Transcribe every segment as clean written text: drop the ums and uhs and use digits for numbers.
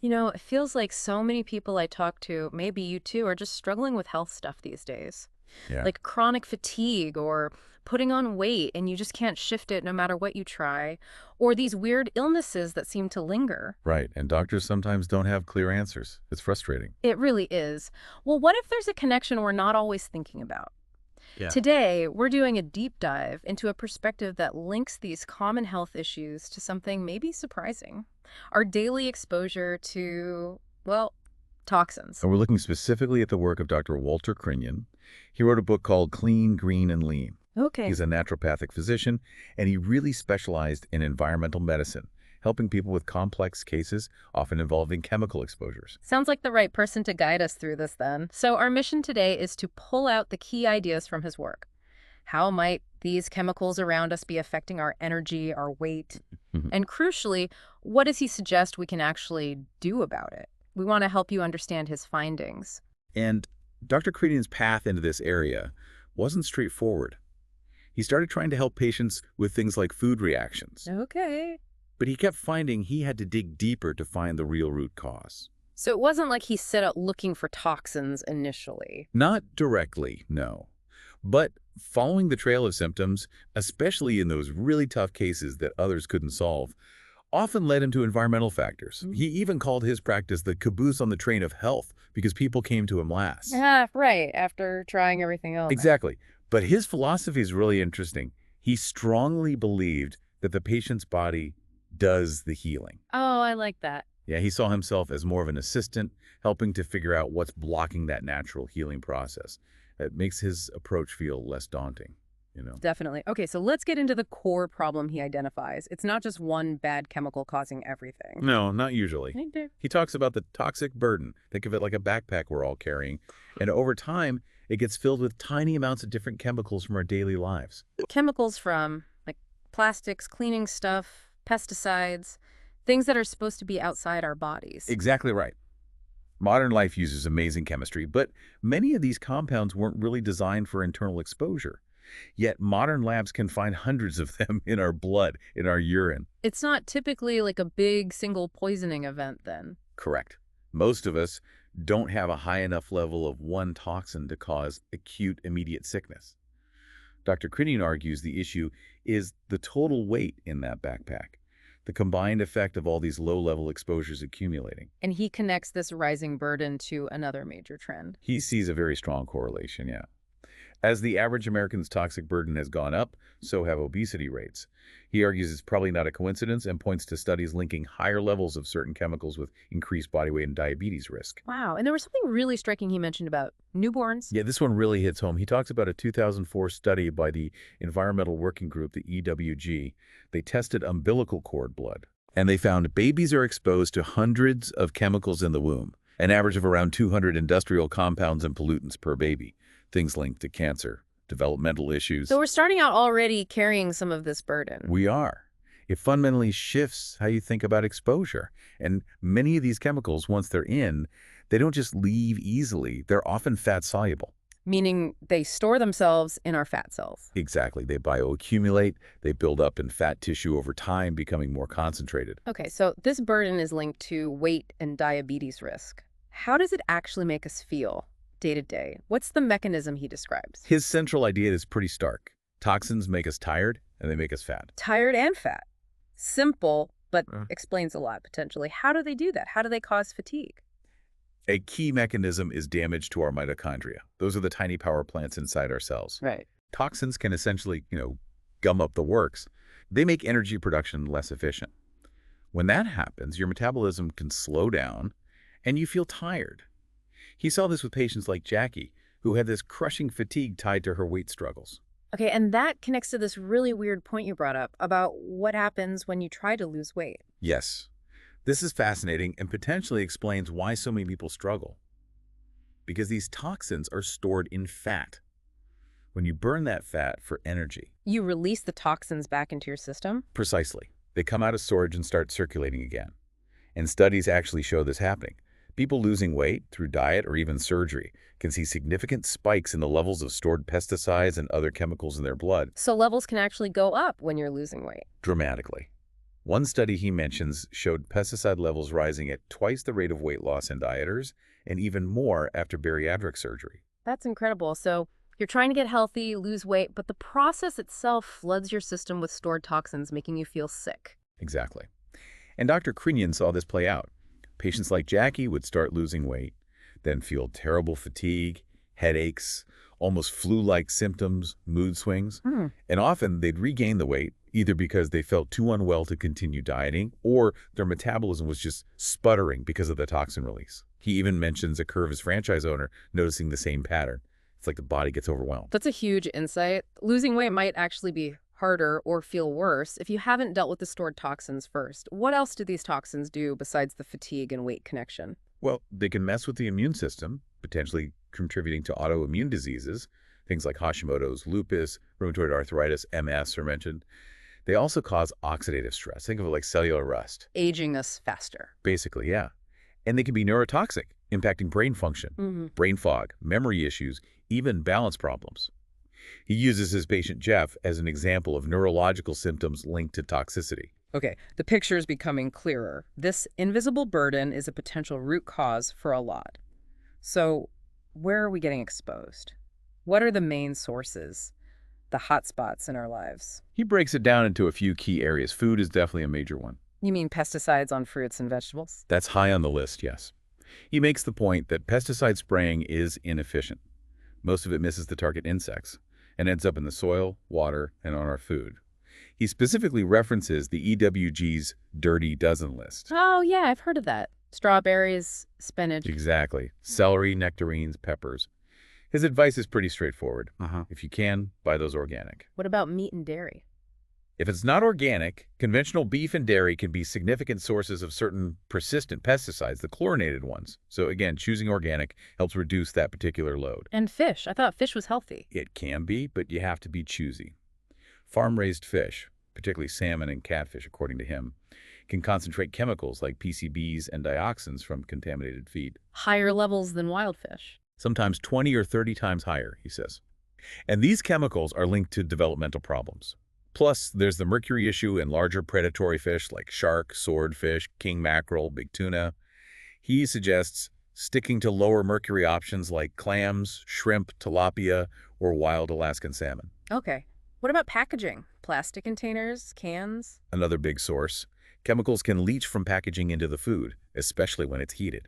You know, it feels like so many people I talk to, maybe you too, are just struggling with health stuff these days. Yeah, Like chronic fatigue or putting on weight and you just can't shift it no matter what you try, or these weird illnesses that seem to linger. right. And doctors sometimes don't have clear answers. It's frustrating. It really is. Well, what if there's a connection we're not always thinking about? Yeah. Today, we're doing a deep dive into a perspective that links these common health issues to something maybe surprising: our daily exposure to, well, toxins. And we're looking specifically at the work of Dr. Walter Crinnion. He wrote a book called Clean, Green, and Lean. Okay. He's a naturopathic physician, and he really specialized in environmental medicine, helping people with complex cases, often involving chemical exposures. Sounds like the right person to guide us through this then. So, our mission today is to pull out the key ideas from his work. How might these chemicals around us be affecting our energy, our weight? Mhm. And crucially, what does he suggest we can actually do about it? We want to help you understand his findings. And Dr. Crinion's path into this area wasn't straightforward. He started trying to help patients with things like food reactions, Okay. but he kept finding he had to dig deeper to find the real root cause. So it wasn't like he set out looking for toxins initially. Not directly, no. But following the trail of symptoms, especially in those really tough cases that others couldn't solve, often led him to environmental factors. Mm. He even called his practice the caboose on the train of health because people came to him last. Ah, right, after trying everything else. Exactly. But his philosophy is really interesting. He strongly believed that the patient's body does the healing. Oh, I like that. Yeah, he saw himself as more of an assistant, helping to figure out what's blocking that natural healing process. It makes his approach feel less daunting. Definitely. Okay, so let's get into the core problem he identifies. It's not just one bad chemical causing everything. No, not usually. Okay. He talks about the toxic burden. Think of it like a backpack we're all carrying. And over time, it gets filled with tiny amounts of different chemicals from our daily lives. Chemicals from like plastics, cleaning stuff, pesticides, things that are supposed to be outside our bodies. Exactly right. Modern life uses amazing chemistry, but many of these compounds weren't really designed for internal exposure. Yet modern labs can find hundreds of them in our blood, in our urine. It's not typically like a big single poisoning event then. Correct. Most of us don't have a high enough level of one toxin to cause acute, immediate sickness. Dr. Crinnion argues the issue is the total weight in that backpack, the combined effect of all these low-level exposures accumulating. And he connects this rising burden to another major trend. He sees a very strong correlation, yeah. As the average American's toxic burden has gone up, so have obesity rates. He argues it's probably not a coincidence and points to studies linking higher levels of certain chemicals with increased body weight and diabetes risk. Wow. And there was something really striking he mentioned about newborns. Yeah, this one really hits home. He talks about a 2004 study by the Environmental Working Group, the EWG. They tested umbilical cord blood, and they found babies are exposed to hundreds of chemicals in the womb, an average of around 200 industrial compounds and pollutants per baby, things linked to cancer, developmental issues. So we're starting out already carrying some of this burden. We are. It fundamentally shifts how you think about exposure. And many of these chemicals, once they're in, they don't just leave easily. They're often fat-soluble. Meaning they store themselves in our fat cells. Exactly. They bioaccumulate, they build up in fat tissue over time, becoming more concentrated. Okay, so this burden is linked to weight and diabetes risk. How does it actually make us feel day to day? What's the mechanism he describes? His central idea is pretty stark. Toxins make us tired, and they make us fat. Tired and fat. Simple, but Uh. explains a lot potentially. How do they do that? How do they cause fatigue? A key mechanism is damage to our mitochondria. Those are the tiny power plants inside our cells. Right. Toxins can essentially, gum up the works. They make energy production less efficient. When that happens, your metabolism can slow down and you feel tired. He saw this with patients like Jackie, who had this crushing fatigue tied to her weight struggles. Okay, and that connects to this really weird point you brought up about what happens when you try to lose weight. Yes, this is fascinating and potentially explains why so many people struggle. Because these toxins are stored in fat. When you burn that fat for energy, You release the toxins back into your system? precisely, they come out of storage and start circulating again. And studies actually show this happening. People losing weight through diet or even surgery can see significant spikes in the levels of stored pesticides and other chemicals in their blood So levels can actually go up when you're losing weight. dramatically. One study he mentions showed pesticide levels rising at twice the rate of weight loss in dieters and even more after bariatric surgery. That's incredible. So you're trying to get healthy, lose weight, but the process itself floods your system with stored toxins, making you feel sick. Exactly. And Dr. Crinnion saw this play out. Patients like Jackie would start losing weight, then feel terrible fatigue, headaches, almost flu-like symptoms, mood swings, Hmm. and often they'd regain the weight either because they felt too unwell to continue dieting or their metabolism was just sputtering because of the toxin release. He even mentions a Curvis franchise owner noticing the same pattern. It's like the body gets overwhelmed. That's a huge insight. Losing weight might actually be harder or feel worse if you haven't dealt with the stored toxins first. What else do these toxins do besides the fatigue and weight connection? Well, they can mess with the immune system, potentially contributing to autoimmune diseases. Things like Hashimoto's, lupus, rheumatoid arthritis, MS are mentioned. They also cause oxidative stress. Think of it like cellular rust. Aging us faster. Basically, yeah. And they can be neurotoxic, impacting brain function, brain fog, memory issues, even balance problems. He uses his patient Jeff as an example of neurological symptoms linked to toxicity. Okay, the picture is becoming clearer. This invisible burden is a potential root cause for a lot. So, where are we getting exposed? What are the main sources, the hot spots in our lives? He breaks it down into a few key areas. Food is definitely a major one. You mean pesticides on fruits and vegetables? That's high on the list, yes. He makes the point that pesticide spraying is inefficient. Most of it misses the target insects and ends up in the soil, water, and on our food. He specifically references the EWG's Dirty Dozen list. Oh, yeah, I've heard of that. Strawberries, spinach. Exactly. Celery, nectarines, peppers. His advice is pretty straightforward. If you can, buy those organic. What about meat and dairy? If it's not organic, conventional beef and dairy can be significant sources of certain persistent pesticides, the chlorinated ones. So again, choosing organic helps reduce that particular load. And fish. I thought fish was healthy. It can be, but you have to be choosy. Farm-raised fish, particularly salmon and catfish, according to him, can concentrate chemicals like PCBs and dioxins from contaminated feed. Higher levels than wild fish. Sometimes 20 or 30 times higher, he says. And these chemicals are linked to developmental problems. Plus, there's the mercury issue in larger predatory fish like shark, swordfish, king mackerel, big tuna. He suggests sticking to lower mercury options like clams, shrimp, tilapia, or wild Alaskan salmon. Okay. What about packaging? Plastic containers, cans? Another big source. Chemicals can leach from packaging into the food, especially when it's heated.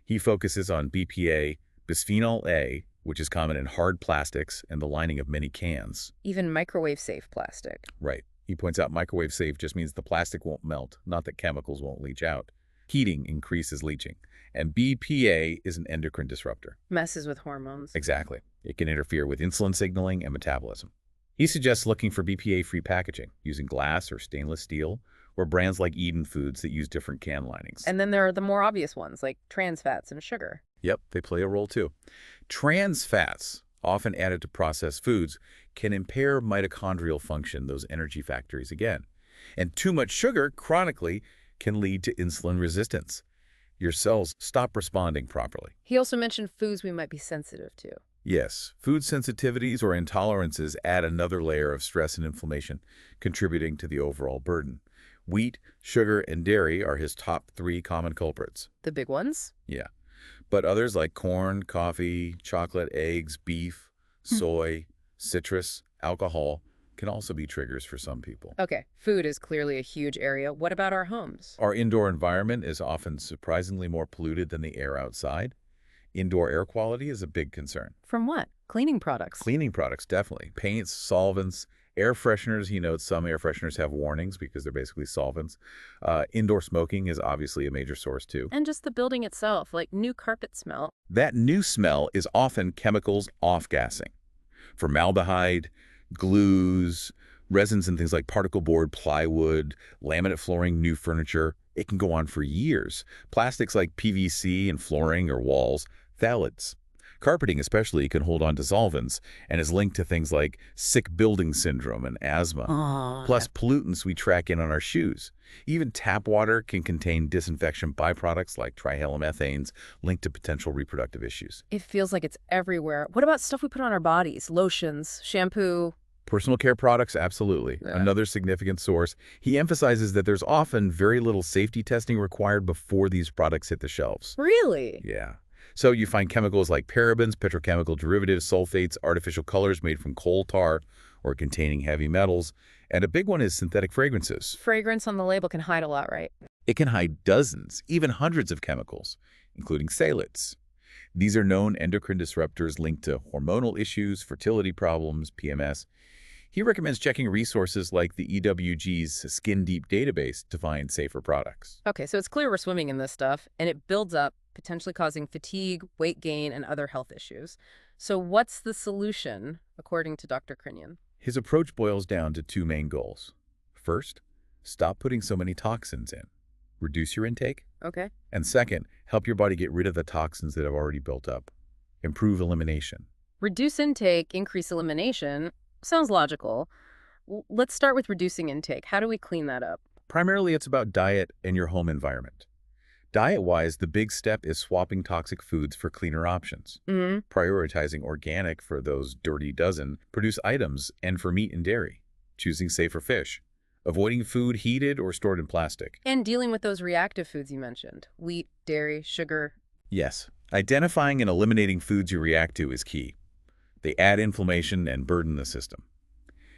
He focuses on BPA, bisphenol A, which is common in hard plastics and the lining of many cans. Even microwave-safe plastic. Right. He points out microwave safe just means the plastic won't melt, not that chemicals won't leach out. Heating increases leaching. And BPA is an endocrine disruptor. Messes with hormones. Exactly. It can interfere with insulin signaling and metabolism. He suggests looking for BPA-free packaging, using glass or stainless steel, or brands like Eden Foods that use different can linings. And then there are the more obvious ones, like trans fats and sugar. Yep, they play a role too. Trans fats, often added to processed foods, can impair mitochondrial function, those energy factories again. And too much sugar, chronically, can lead to insulin resistance. Your cells stop responding properly. He also mentioned foods we might be sensitive to. Yes, food sensitivities or intolerances add another layer of stress and inflammation, contributing to the overall burden. Wheat, sugar, and dairy are his top 3 common culprits. The big ones? Yeah. But others like corn, coffee, chocolate, eggs, beef, soy, citrus, alcohol can also be triggers for some people. Okay, food is clearly a huge area. What about our homes? Our indoor environment is often surprisingly more polluted than the air outside. Indoor air quality is a big concern. From what? Cleaning products. Cleaning products, definitely. Paints, solvents, air fresheners. He notes some air fresheners have warnings because they're basically solvents. Indoor smoking is obviously a major source too. And just the building itself, like new carpet smell. That new smell is often chemicals off-gassing. Formaldehyde, glues, resins and things like particle board, plywood, laminate flooring, new furniture. It can go on for years. Plastics like PVC and flooring or walls, phthalates. Carpeting especially can hold on to solvents and is linked to things like sick building syndrome and asthma. Plus pollutants we track in on our shoes. Even tap water can contain disinfection byproducts like trihalomethanes linked to potential reproductive issues. It feels like it's everywhere. What about stuff we put on our bodies? Lotions, shampoo, Personal care products, absolutely. Yeah. Another significant source. He emphasizes that there's often very little safety testing required before these products hit the shelves. Really? Yeah. So you find chemicals like parabens, petrochemical derivatives, sulfates, artificial colors made from coal tar or containing heavy metals, and a big one is synthetic fragrances. Fragrance on the label can hide a lot, right? It can hide dozens, even hundreds of chemicals, including phthalates. These are known endocrine disruptors linked to hormonal issues, fertility problems, PMS. He recommends checking resources like the EWG's Skin Deep database to find safer products. Okay, so it's clear we're swimming in this stuff, and it builds up, potentially causing fatigue, weight gain, and other health issues. So what's the solution, according to Dr. Crinnion? His approach boils down to two main goals. First, stop putting so many toxins in. Reduce your intake. Okay. And second, help your body get rid of the toxins that have already built up. Improve elimination. Reduce intake, increase elimination. Sounds logical. Let's start with reducing intake. How do we clean that up? Primarily, it's about diet and your home environment. Diet-wise, the big step is swapping toxic foods for cleaner options, prioritizing organic for those dirty dozen produce items and for meat and dairy, choosing safer fish, avoiding food heated or stored in plastic. And dealing with those reactive foods you mentioned, wheat, dairy, sugar. Yes, identifying and eliminating foods you react to is key. They add inflammation and burden the system.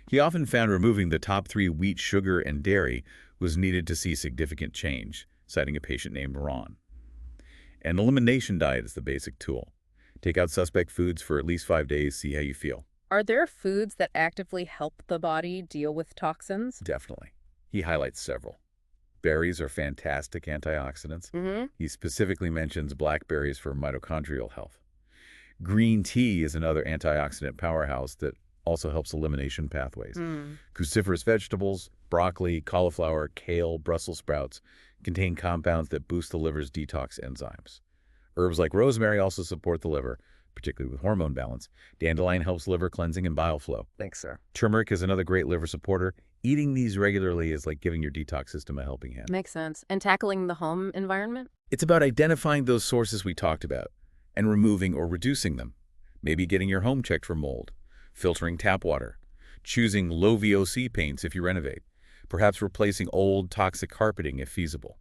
He often found removing the top 3 wheat, sugar, and dairy was needed to see significant change, citing a patient named Ron. An elimination diet is the basic tool. Take out suspect foods for at least 5 days, see how you feel. Are there foods that actively help the body deal with toxins? Definitely. He highlights several. Berries are fantastic antioxidants. He specifically mentions blackberries for mitochondrial health. Green tea is another antioxidant powerhouse that also helps elimination pathways. Cruciferous vegetables, broccoli, cauliflower, kale, Brussels sprouts contain compounds that boost the liver's detox enzymes. Herbs like rosemary also support the liver, particularly with hormone balance. Dandelion helps liver cleansing and bile flow. Thanks, sir. Turmeric is another great liver supporter. Eating these regularly is like giving your detox system a helping hand. Makes sense. And tackling the home environment? It's about identifying those sources we talked about and removing or reducing them. Maybe getting your home checked for mold, filtering tap water, choosing low VOC paints if you renovate, perhaps replacing old toxic carpeting if feasible,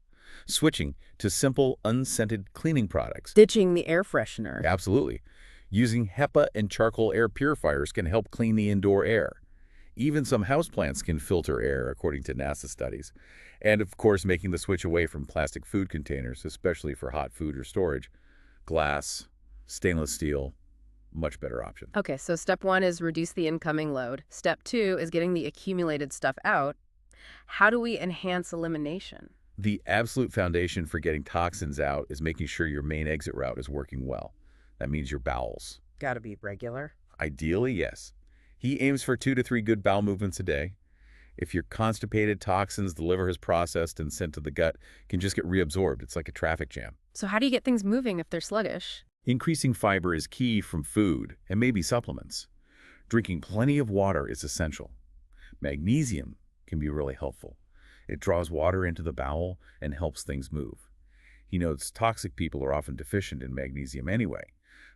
switching to simple unscented cleaning products. Ditching the air freshener. Absolutely. Using HEPA and charcoal air purifiers can help clean the indoor air. Even some houseplants can filter air, according to NASA studies. And of course, making the switch away from plastic food containers, especially for hot food or storage. Glass, stainless steel, much better option. Okay, so step 1 is reduce the incoming load. Step 2 is getting the accumulated stuff out. How do we enhance elimination? The absolute foundation for getting toxins out is making sure your main exit route is working well. That means your bowels. Gotta be regular. Ideally, yes. He aims for 2 to 3 good bowel movements a day. If you're constipated, toxins the liver has processed and sent to the gut can just get reabsorbed. It's like a traffic jam. So how do you get things moving if they're sluggish? Increasing fiber is key from food and maybe supplements. Drinking plenty of water is essential. Magnesium can be really helpful. It draws water into the bowel and helps things move. He notes toxic people are often deficient in magnesium anyway.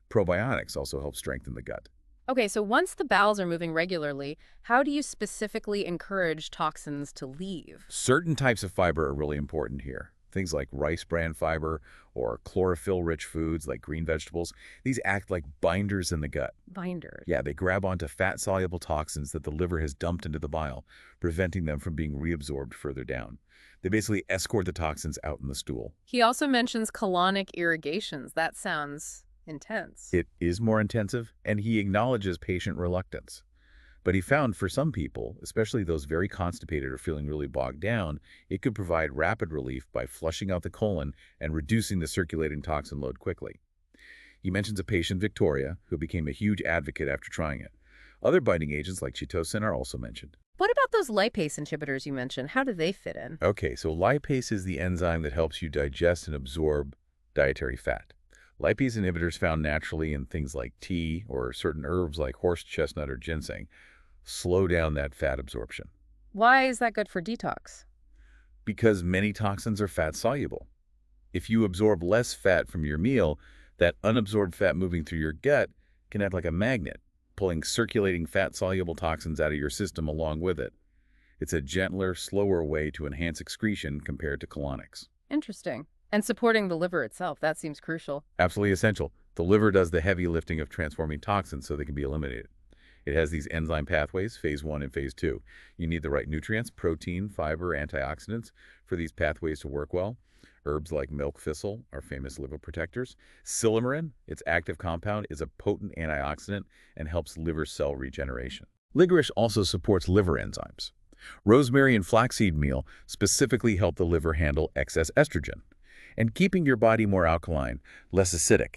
Probiotics also help strengthen the gut. Okay, so once the bowels are moving regularly, how do you specifically encourage toxins to leave? Certain types of fiber are really important here. Things like rice bran fiber or chlorophyll-rich foods like green vegetables. These act like binders in the gut. Binders. Yeah, they grab onto fat-soluble toxins that the liver has dumped into the bile, preventing them from being reabsorbed further down. They basically escort the toxins out in the stool. He also mentions colonic irrigations. That sounds intense. It is more intensive, and he acknowledges patient reluctance. But he found for some people, especially those very constipated or feeling really bogged down, it could provide rapid relief by flushing out the colon and reducing the circulating toxin load quickly. He mentions a patient, Victoria, who became a huge advocate after trying it. Other binding agents like chitosan are also mentioned. What about those lipase inhibitors you mentioned? How do they fit in? Okay, so lipase is the enzyme that helps you digest and absorb dietary fat. Lipase inhibitors found naturally in things like tea or certain herbs like horse chestnut or ginseng slow down that fat absorption. Why is that good for detox? Because many toxins are fat-soluble. If you absorb less fat from your meal, that unabsorbed fat moving through your gut can act like a magnet, pulling circulating fat-soluble toxins out of your system along with it. It's a gentler, slower way to enhance excretion compared to colonics. Interesting. And supporting the liver itself, that seems crucial. Absolutely essential. The liver does the heavy lifting of transforming toxins so they can be eliminated. It has these enzyme pathways, phase 1 and phase 2. You need the right nutrients, protein, fiber, antioxidants for these pathways to work well. Herbs like milk thistle are famous liver protectors. Silymarin, its active compound, is a potent antioxidant and helps liver cell regeneration. Licorice also supports liver enzymes. Rosemary and flaxseed meal specifically help the liver handle excess estrogen and keeping your body more alkaline, less acidic,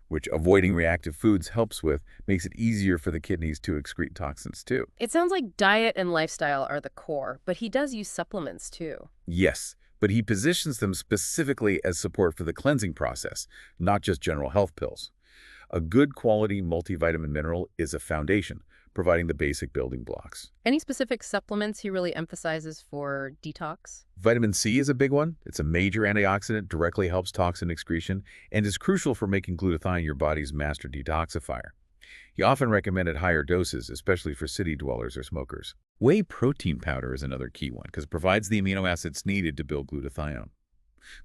which avoiding reactive foods helps with, makes it easier for the kidneys to excrete toxins too. It sounds like diet and lifestyle are the core, but he does use supplements too. Yes, but he positions them specifically as support for the cleansing process, not just general health pills. A good quality multivitamin mineral is a foundation, providing the basic building blocks. Any specific supplements he really emphasizes for detox? Vitamin C is a big one. It's a major antioxidant, directly helps toxin excretion, and is crucial for making glutathione your body's master detoxifier. He often recommended higher doses, especially for city dwellers or smokers. Whey protein powder is another key one because it provides the amino acids needed to build glutathione.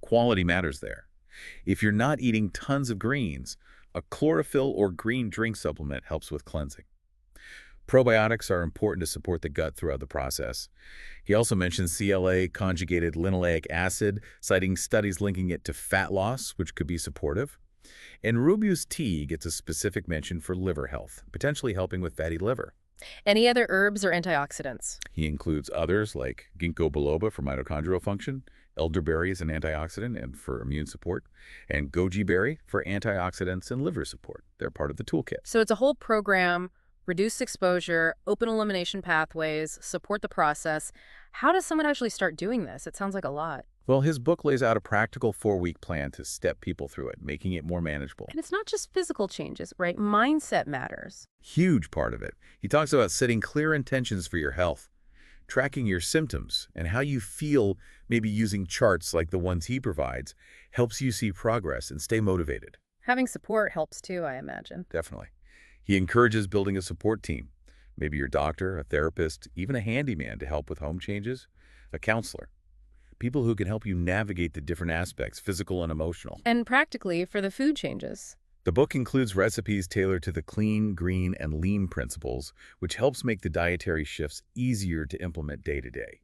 Quality matters there. If you're not eating tons of greens, a chlorophyll or green drink supplement helps with cleansing. Probiotics are important to support the gut throughout the process. He also mentions CLA, conjugated linoleic acid, citing studies linking it to fat loss, which could be supportive. And Rubius tea gets a specific mention for liver health, potentially helping with fatty liver. Any other herbs or antioxidants? He includes others like ginkgo biloba for mitochondrial function, elderberry is an antioxidant and for immune support, and goji berry for antioxidants and liver support. They're part of the toolkit. So it's a whole program. Reduce exposure, open elimination pathways, support the process. How does someone actually start doing this? It sounds like a lot. Well, his book lays out a practical 4-week plan to step people through it, making it more manageable. And it's not just physical changes, right? Mindset matters. Huge part of it. He talks about setting clear intentions for your health, tracking your symptoms, and how you feel, maybe using charts like the ones he provides, helps you see progress and stay motivated. Having support helps too, I imagine. Definitely. He encourages building a support team, maybe your doctor, a therapist, even a handyman to help with home changes, a counselor. People who can help you navigate the different aspects, physical and emotional. And practically for the food changes. The book includes recipes tailored to the clean, green, and lean principles, which helps make the dietary shifts easier to implement day to day.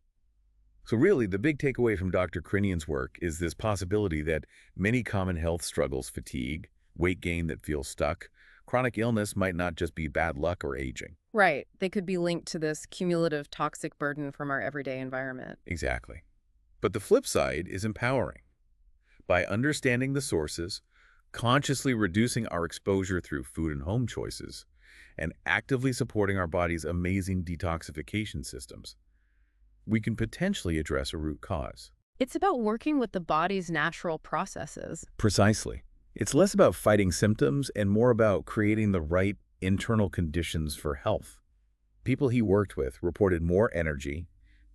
So really, the big takeaway from Dr. Crinnion's work is this possibility that many common health struggles, fatigue, weight gain that feels stuck, chronic illness might not just be bad luck or aging. Right. They could be linked to this cumulative toxic burden from our everyday environment. Exactly. But the flip side is empowering. By understanding the sources, consciously reducing our exposure through food and home choices, and actively supporting our body's amazing detoxification systems, we can potentially address a root cause. It's about working with the body's natural processes. Precisely. It's less about fighting symptoms and more about creating the right internal conditions for health. People he worked with reported more energy,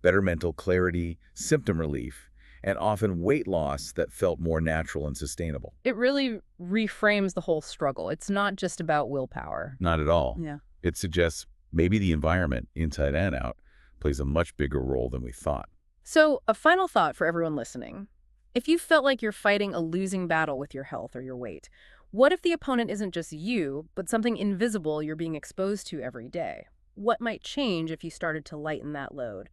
better mental clarity, symptom relief, and often weight loss that felt more natural and sustainable. It really reframes the whole struggle. It's not just about willpower. Not at all. Yeah. It suggests maybe the environment, inside and out, plays a much bigger role than we thought. So, a final thought for everyone listening. If you felt like you're fighting a losing battle with your health or your weight, what if the opponent isn't just you, but something invisible you're being exposed to every day? What might change if you started to lighten that load?